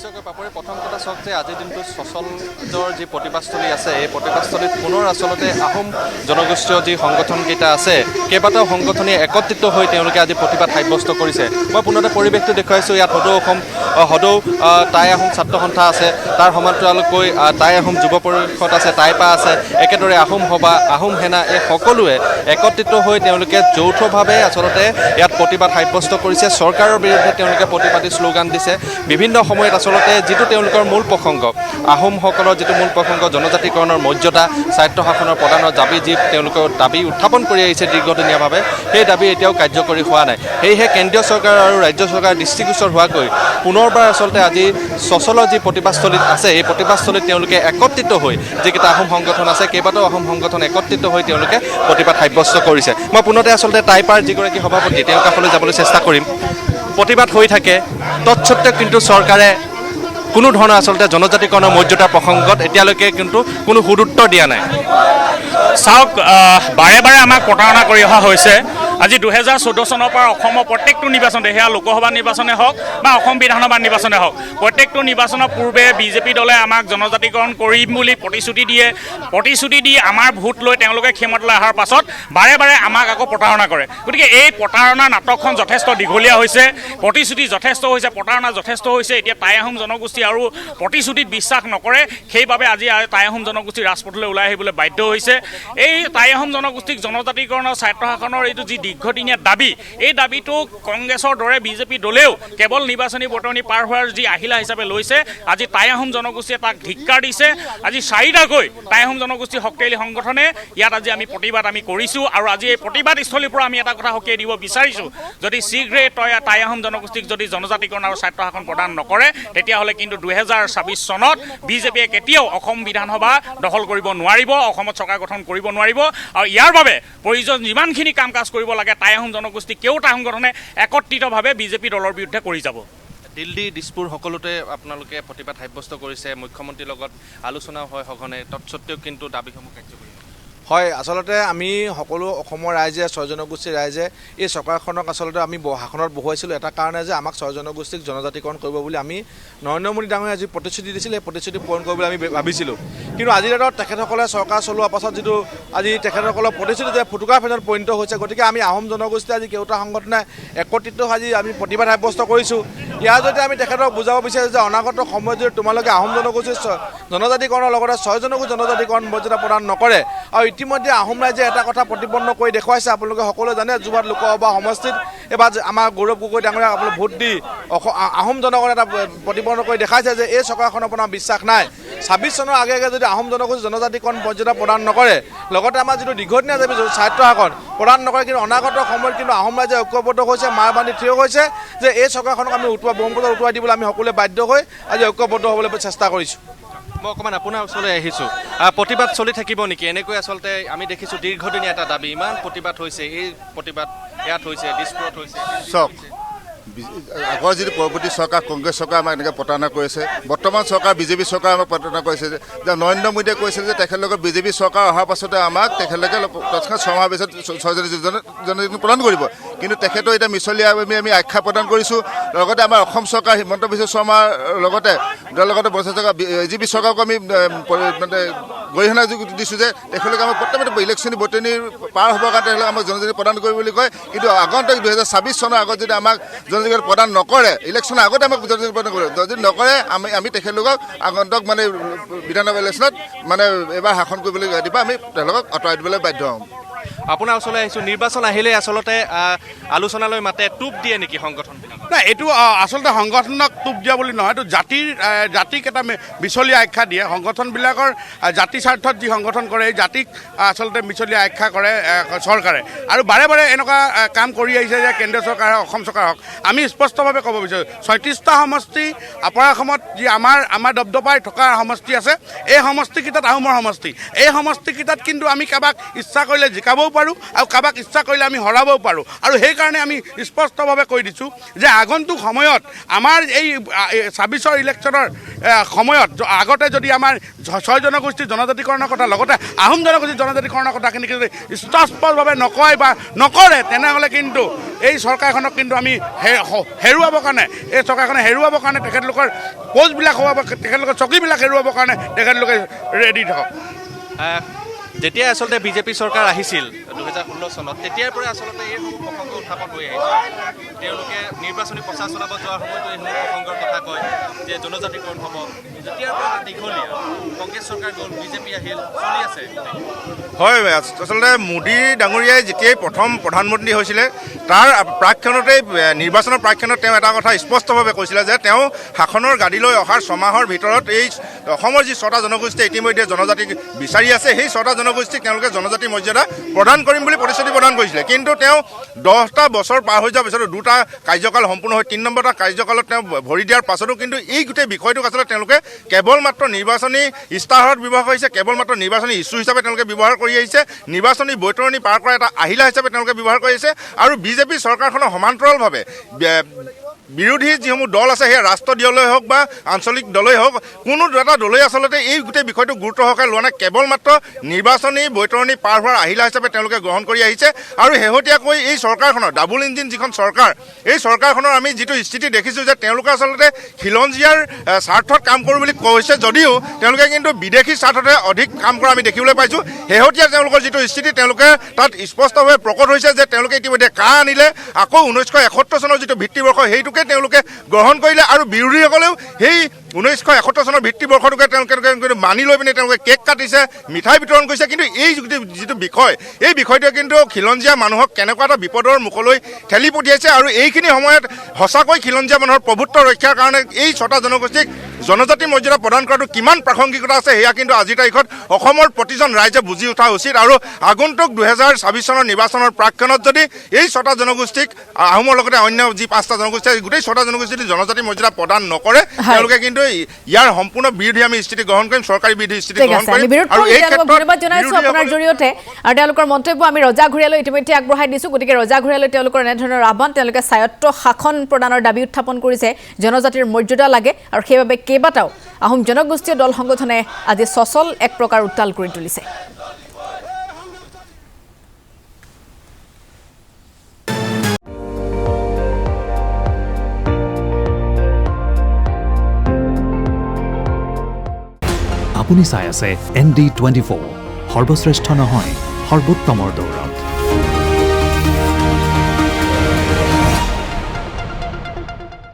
নিশ্চয়কৈ পাপৰি প্ৰথম কথা চাওক যে আজিৰ দিনটোত সচলৰ যি প্ৰতিবাদস্থলী আছে এই প্ৰতিবাদস্থলীত পুনৰ আচলতে আহোম জনগোষ্ঠীয় যি সংগঠনকেইটা আছে কেইবাটাও সংগঠনে একত্ৰিত হৈ তেওঁলোকে আজি প্ৰতিবাদ সাব্যস্ত কৰিছে। মই পুনৰতে পৰিৱেশটো দেখুৱাইছোঁ। ইয়াত সদৌ টাই আহোম ছাত্ৰ সন্থা আছে, তাৰ সমান্তৰালকৈ টাই আহোম যুৱ পৰিষদ আছে, টাইপা আছে, একেদৰে আহোম সভা, আহোম সেনা, এই সকলোৱে একত্ৰিত হৈ তেওঁলোকে যৌথভাৱে আচলতে ইয়াত প্ৰতিবাদ সাব্যস্ত কৰিছে। চৰকাৰৰ বিৰুদ্ধে তেওঁলোকে প্ৰতিবাদী শ্লোগান দিছে। বিভিন্ন সময়ত আচলতে যিটো তেওঁলোকৰ মূল প্ৰসংগ আহোমসকলৰ যিটো মূল প্ৰসংগ জনজাতিকৰণৰ মৰ্যাদা, স্বায়ত্তশাসনৰ প্ৰদানৰ দাবী যি তেওঁলোকৰ দাবী উত্থাপন কৰি আহিছে দীৰ্ঘদিনীয়াভাৱে, সেই দাবী এতিয়াও কাৰ্যকৰী হোৱা নাই। সেয়েহে কেন্দ্ৰীয় চৰকাৰ আৰু ৰাজ্য চৰকাৰ দৃষ্টিগোচৰ হোৱাকৈ পুনৰবাৰ আচলতে আজি সচলৰ যি প্ৰতিবাদস্থলীত আছে এই প্ৰতিবাদস্থলীত তেওঁলোকে একত্ৰিত হৈ যিকেইটা আহোম সংগঠন আছে কেইবাটাও আহোম সংগঠন একত্ৰিত হৈ তেওঁলোকে প্ৰতিবাদ সাব্যস্ত কৰিছে। মই পুনৰতে আচলতে টাইপাৰ যিগৰাকী সভাপতি তেওঁৰ কাষলৈ যাবলৈ চেষ্টা কৰিম। প্ৰতিবাদ হৈ থাকে, তৎসত্ত্বেও কিন্তু চৰকাৰে কোনো ধৰণৰ আচলতে জনজাতিকৰণৰ মৰ্যাদাৰ প্ৰসংগত এতিয়ালৈকে কিন্তু কোনো সুদুত্তৰ দিয়া নাই। চাওক, বাৰে বাৰে আমাক প্ৰতাৰণা কৰি অহা হৈছে। আজি 2014 চনৰ পৰা অসমৰ প্ৰত্যেকটো নিৰ্বাচনতে, সেয়া লোকসভা নিৰ্বাচনে হওক বা অসম বিধানসভা নিৰ্বাচনে হওক, প্ৰত্যেকটো নিৰ্বাচনৰ পূৰ্বে বিজেপি দলে আমাক জনজাতিকৰণ কৰিম বুলি প্ৰতিশ্ৰুতি দিয়ে। প্ৰতিশ্ৰুতি দি আমাৰ ভোট লৈ তেওঁলোকে ক্ষমতালৈ অহাৰ পাছত বাৰে বাৰে আমাক আকৌ প্ৰতাৰণা কৰে। গতিকে এই প্ৰতাৰণা নাটকখন যথেষ্ট দীঘলীয়া হৈছে, প্ৰতিশ্ৰুতি যথেষ্ট হৈছে, প্ৰতাৰণা যথেষ্ট হৈছে। এতিয়া টাই আহোম জনগোষ্ঠী আৰু প্ৰতিশ্ৰুতিত বিশ্বাস নকৰে, সেইবাবে আজি টাই আহোম জনগোষ্ঠী ৰাজপথলৈ ওলাই আহিবলৈ বাধ্য হৈছে। এই টাই আহোম জনগোষ্ঠীক জনজাতিকৰণৰ স্বায়ত্তশাসনৰ এইটো যি দীৰ্ঘদিনীয়া দাবী, এই দাবীটো কংগ্ৰেছৰ দৰে বিজেপি দলেও কেৱল নিৰ্বাচনী বতৰণি পাৰ হোৱাৰ যি আহিলা হিচাপে লৈছে। আজি টাই আহোম জনগোষ্ঠীয়ে তাক ধিক্কাৰ দিছে। আজি 4টাকৈ টাই আহোম জনগোষ্ঠী শক্তিশালী সংগঠনে ইয়াত আজি আমি প্ৰতিবাদ কৰিছোঁ। আৰু আজি এই প্ৰতিবাদস্থলীৰ পৰা আমি এটা কথা সকীয়াই দিব বিচাৰিছোঁ, যদি শীঘ্ৰে টাই আহোম জনগোষ্ঠীক যদি জনজাতিকৰণ আৰু স্বায়ত্তশাসন প্ৰদান নকৰে তেতিয়াহ'লে কিন্তু 2026 চনত বিজেপিয়ে কেতিয়াও অসম বিধানসভা দখল কৰিব নোৱাৰিব, অসমত চৰকাৰ গঠন কৰিব নোৱাৰিব। আৰু ইয়াৰ বাবে প্ৰয়োজন যিমানখিনি কাম কাজ কৰিব লাগে টাই আহোম জনগোষ্ঠী কেওটা সংগঠনে একত্ৰিতভাৱে বিজেপি দলৰ বিৰুদ্ধে কৰি যাব। দিল্লী, দিছপুৰ সকলোতে আপোনালোকে প্ৰতিবাদ সাব্যস্ত কৰিছে, মুখ্যমন্ত্ৰীৰ লগত আলোচনাও হয় সঘনে, তৎসত্ত্বেও কিন্তু দাবীসমূহ কাৰ্যকৰী হয়। আচলতে আমি সকলো অসমৰ ৰাইজে, ছয় জনগোষ্ঠীৰ ৰাইজে এই চৰকাৰখনক আচলতে আমি শাসনত বহুৱাইছিলোঁ এটা কাৰণে যে আমাক ছয় জনগোষ্ঠীক জনজাতিকৰণ কৰিব বুলি আমি নৰেন্দ্ৰ মোদী ডাঙৰীয়াই যি প্ৰতিশ্ৰুতি দিছিলে সেই প্ৰতিশ্ৰুতি পূৰণ কৰিবলৈ আমি ভাবিছিলোঁ। কিন্তু আজিৰ দিনত তেখেতসকলে চৰকাৰ চলোৱাৰ পাছত যিটো আজি তেখেতসকলৰ প্ৰতিশ্ৰুতি যে ফুটুকাৰ ফেনত পৰিণত হৈছে, গতিকে আমি আহোম জনগোষ্ঠী আজি কেওটা সংগঠনে একত্ৰিত হৈ আজি আমি প্ৰতিবাদ সাব্যস্ত কৰিছোঁ। ইয়াৰ জৰিয়তে আমি তেখেতক বুজাব বিচাৰিছোঁ যে অনাগত সময়ত যদি তোমালোকে আহোম জনগোষ্ঠীৰ জনজাতিকৰণৰ লগতে ছয় জনগোষ্ঠী জনজাতিকৰণ মৰ্যাদা প্ৰদান নকৰে, আৰু ইতিমধ্যে আহোম ৰাইজে এটা কথা প্ৰতিপন্ন কৰি দেখুৱাইছে। আপোনালোকে সকলোৱে জানে যোৰহাট লোকসভা সমষ্টিত এবাৰ আমাৰ গৌৰৱ গগৈ ডাঙৰীয়াক আপোনালোকে ভোট দি আহোম জনগণে এটা প্ৰতিপন্ন কৰি দেখাইছে যে এই চৰকাৰখনৰ পৰা বিশ্বাস নাই। 26 চনৰ আগে আগে যদি আহোম জনগোষ্ঠী জনজাতিকৰণ মৰ্যাদা প্ৰদান নকৰে, লগতে আমাৰ যিটো দীৰ্ঘদিনীয়া দাবী স্বায়ত্তশাসন প্ৰদান নকৰে, কিন্তু অনাগত সময়ত কিন্তু আহোম ৰাইজে ঐক্যবদ্ধ হৈছে, মাৰ বান্ধি থিয় হৈছে যে এই চৰকাৰখনক আমি ব্ৰহ্মপুত্ৰত উটুৱাই দিবলৈ আমি সকলোৱে বাধ্য হৈ আজি ঐক্যবদ্ধ হ'বলৈ চেষ্টা কৰিছোঁ। মই অকণমান আপোনাৰ ওচৰলৈ আহিছোঁ। প্ৰতিবাদ চলি থাকিব নেকি? এনেকৈ আচলতে আমি দেখিছোঁ দীৰ্ঘদিনীয়া এটা দাবী, ইমান প্ৰতিবাদ হৈছে, এই প্ৰতিবাদ ইয়াত হৈছে, দিছপুৰত হৈছে। চাওক, আগৰ যিটো পৰৱৰ্তী চৰকাৰ কংগ্ৰেছ চৰকাৰ আমাক এনেকৈ প্ৰতাৰণা কৰিছে, বৰ্তমান চৰকাৰ বিজেপি চৰকাৰ আমাক প্ৰতাৰণা কৰিছে। যে নৰেন্দ্ৰ মোদীয়ে কৈছিল যে তেখেতলোকৰ বিজেপি চৰকাৰ অহাৰ পাছতে আমাক তেখেতলোকে তৎক্ষণাত 6 মাহৰ পিছত জনজাতিকৰণ প্ৰদান কৰিব। কিন্তু তেখেতৰ এতিয়া মিছলীয়া আমি আখ্যা প্ৰদান কৰিছোঁ। লগতে আমাৰ অসম চৰকাৰ হিমন্ত বিশ্ব শৰ্মাৰ লগতে বৰ্তমান চৰকাৰ বিজেপি চৰকাৰকো আমি মানে গৰিহণা দিছোঁ যে তেখেতলোকে আমাক প্ৰত্যেকতে ইলেকশ্যন বতনি পাৰ হ'বৰ কাৰণে তেখেতলোকে আমাক জনজাতি প্ৰদান কৰিব বুলি কয়। কিন্তু আগন্তুক 2026 চনৰ আগত যদি আমাক জনজাতিকৰণ প্ৰদান নকৰে, ইলেকশ্যনৰ আগতে আমাক জনজাতি প্ৰদান কৰে, যদি নকৰে আমি তেখেতলোকক আগন্তুক মানে বিধানসভা ইলেকশ্যনত মানে এইবাৰ শাসন কৰিবলৈ ৰাতিপুৱা আমি তেওঁলোকক আঁতৰাই দিবলৈ বাধ্য হ'ম। আপোনাৰ ওচৰলৈ আহিছোঁ। নিৰ্বাচন আহিলে আচলতে আলোচনালৈ মাতে, টোপ দিয়ে নেকি সংগঠনবিলাক? নাই, এইটো আচলতে সংগঠনক টোপ দিয়া বুলি নহয়, এইটো জাতিক এটা মিছলীয়া আখ্যা দিয়ে। সংগঠনবিলাকৰ জাতি স্বাৰ্থত যি সংগঠন কৰে এই জাতিক আচলতে মিছলীয়া আখ্যা কৰে চৰকাৰে, আৰু বাৰে বাৰে এনেকুৱা কাম কৰি আহিছে যে কেন্দ্ৰীয় চৰকাৰ হওক অসম চৰকাৰ হওক। আমি স্পষ্টভাৱে ক'ব বিচাৰোঁ 36টা সমষ্টি আপাৰ অসমত যি আমাৰ দপদপাই থকা সমষ্টি আছে, এই সমষ্টিকেইটাত আহোমৰ সমষ্টি। এই সমষ্টিকেইটাত কিন্তু আমি কাৰোবাক ইচ্ছা কৰিলে জিকাবও পাৰোঁ আৰু কাৰোবাক ইচ্ছা কৰিলে আমি হৰাবও পাৰোঁ। আৰু সেইকাৰণে আমি স্পষ্টভাৱে কৈ দিছোঁ যে আগন্তুক সময়ত আমাৰ এই ২৬ ইলেকশ্যনৰ সময়ত আগতে যদি আমাৰ ৬ জনগোষ্ঠীৰ জনজাতিকৰণৰ কথা লগতে আহোম জনগোষ্ঠীৰ জনজাতিকৰণৰ কথাখিনি যদি স্পষ্টভাৱে নকয় বা নকৰে তেনেহ'লে কিন্তু এই চৰকাৰখনক কিন্তু আমি হেৰুৱাবৰ কাৰণে তেখেতলোকৰ পষ্টবিলাক হোৱাব তেখেতলোকৰ চকীবিলাক হেৰুৱাবৰ কাৰণে তেখেতলোকে ৰেডি থাকক। যেতিয়া আচলতে বিজেপি চৰকাৰ আহিছিল ২০১৬ চনত তেতিয়াৰ পৰা আচলতে এইসমূহ প্ৰসংগ উত্থাপন হৈ আহিছে। তেওঁলোকে নিৰ্বাচনী প্ৰচাৰ চলাব যোৱাৰ সময়তো এইসমূহ প্ৰসংগৰ কথা কয় যে জনজাতিকৰণ হ'ব। যেতিয়াৰ পৰা দীঘলীয়া কংগ্ৰেছ চৰকাৰ গ'ল, বিজেপি আহিল, চলি আছে। হয়, আচলতে মোদী ডাঙৰীয়াই যেতিয়াই প্ৰথম প্ৰধানমন্ত্ৰী হৈছিলে তাৰ প্ৰাক্ষণতেই নিৰ্বাচনৰ প্ৰাক্ষণত তেওঁ এটা কথা স্পষ্টভাৱে কৈছিলে যে তেওঁ শাসনৰ গাদীলৈ অহাৰ ছমাহৰ ভিতৰত এই অসমৰ যি ৬টা জনগোষ্ঠীয়ে ইতিমধ্যে জনজাতিক বিচাৰি আছে সেই ৬টা জনগোষ্ঠীক তেওঁলোকে জনজাতি মৰ্যাদা প্ৰদান কৰিম বুলি প্ৰতিশ্ৰুতি প্ৰদান কৰিছিলে। কিন্তু তেওঁ 10টা বছৰ পাৰ হৈ যোৱাৰ পিছতো 2টা কাৰ্যকাল সম্পূৰ্ণ হৈ 3 নম্বৰটা কাৰ্যকালত তেওঁ ভৰি দিয়াৰ পাছতো কিন্তু এই গোটেই বিষয়টোক আচলতে তেওঁলোকে কেৱল মাত্ৰ নিৰ্বাচনী ইস্তাহাৰত ব্যৱহাৰ কৰিছে, কেৱল মাত্ৰ নিৰ্বাচনী ইছ্যু হিচাপে তেওঁলোকে ব্যৱহাৰ কৰি আহিছে, নিৰ্বাচনী বৈতৰণি পাৰ কৰা এটা আহিলা হিচাপে তেওঁলোকে ব্যৱহাৰ কৰি আহিছে। আৰু বিজেপি চৰকাৰখনৰ সমান্তৰালভাৱে বিৰোধী যিসমূহ দল আছে সেয়া ৰাষ্ট্ৰীয় দলেই হওক বা আঞ্চলিক দলেই হওক কোনো এটা দলেই আচলতে এই গোটেই বিষয়টো গুৰুত্ব সহকাৰে লোৱা নাই, কেৱল মাত্ৰ নিৰ্বাচনী বৈতৰণি পাৰ হোৱাৰ আহিলা হিচাপে তেওঁলোকে গ্ৰহণ কৰি আহিছে। আৰু শেহতীয়াকৈ এই চৰকাৰখনৰ ডাবুল ইঞ্জিন যিখন চৰকাৰ, এই চৰকাৰখনৰ আমি যিটো স্থিতি দেখিছোঁ যে তেওঁলোকে আচলতে খিলঞ্জীয়াৰ স্বাৰ্থত কাম কৰোঁ বুলি কৈছে যদিও তেওঁলোকে কিন্তু বিদেশী স্বাৰ্থতে অধিক কাম কৰা আমি দেখিবলৈ পাইছোঁ। শেহতীয়া তেওঁলোকৰ যিটো স্থিতি তেওঁলোকে তাত স্পষ্টভাৱে প্ৰকট হৈছে যে তেওঁলোকে ইতিমধ্যে কা আনিলে, আকৌ 1971 চনৰ যিটো ভিত্তিবৰ্ষ সেইটোকে তেওঁলোকে গ্ৰহণ কৰিলে আৰু বিৰোধীসকলেও সেই 1971 চনৰ ভিত্তিবৰ্ষটোকে তেওঁলোকে মানি লৈ পিনে তেওঁলোকে কেক কাটিছে, মিঠাই বিতৰণ কৰিছে। কিন্তু এই যিটো বিষয় এই বিষয়টোৱে কিন্তু খিলঞ্জীয়া মানুহক কেনেকুৱা এটা বিপদৰ মুখলৈ ঠেলি পঠিয়াইছে। আৰু এইখিনি সময়ত সঁচাকৈ খিলঞ্জীয়া মানুহৰ প্ৰভুত্ব ৰক্ষাৰ কাৰণে এই 6টা জনগোষ্ঠীক জনজাতি মৰ্যাদা প্ৰদান কৰাটো কিমান প্ৰাসংগিকতা আছে সেয়া কিন্তু আজিৰ তাৰিখত অসমৰ প্ৰতিজন ৰাইজে বুজি উঠা উচিত। আৰু আগন্তুক 2026 চনৰ নিৰ্বাচনৰ প্ৰাক্ষণত যদি এই 6টা জনগোষ্ঠীক আহোমৰ লগতে অন্য যি 5টা জনগোষ্ঠী গোটেই 6টা জনগোষ্ঠী জনজাতি মৰ্যাদা প্ৰদান নকৰে তেওঁলোকে কিন্তু ইয়াৰ সম্পূৰ্ণ বিৰোধী আমি স্থিতি গ্ৰহণ কৰিম, চৰকাৰী বিৰোধী স্থিতি গ্ৰহণ কৰিম। আৰু এই ক্ষেত্ৰত ধন্যবাদ জনাইছো আপোনাৰ জৰিয়তে। আৰু তেওঁলোকৰ মন্তব্য আমি ৰজা ঘূৰিয়ালৈ ইতিমধ্যে আগবঢ়াই দিছো। গতিকে ৰজা ঘূৰিয়ালৈ তেওঁলোকৰ এনেধৰণৰ আহ্বান, তেওঁলোকে স্বায়ত্ব শাসন প্ৰদানৰ দাবী উত্থাপন কৰিছে, জনজাতিৰ মৰ্যাদা লাগে আৰু সেইবাবে কেইবাটাও আহোম জনগোষ্ঠীয় দল সংগঠনে আজি সচল এক প্ৰকাৰ উত্তাল কৰি তুলিছে। আপুনি চাই আছে ND24, সৰ্বশ্ৰেষ্ঠ নহয় সৰ্বোত্তমৰ দৌৰ।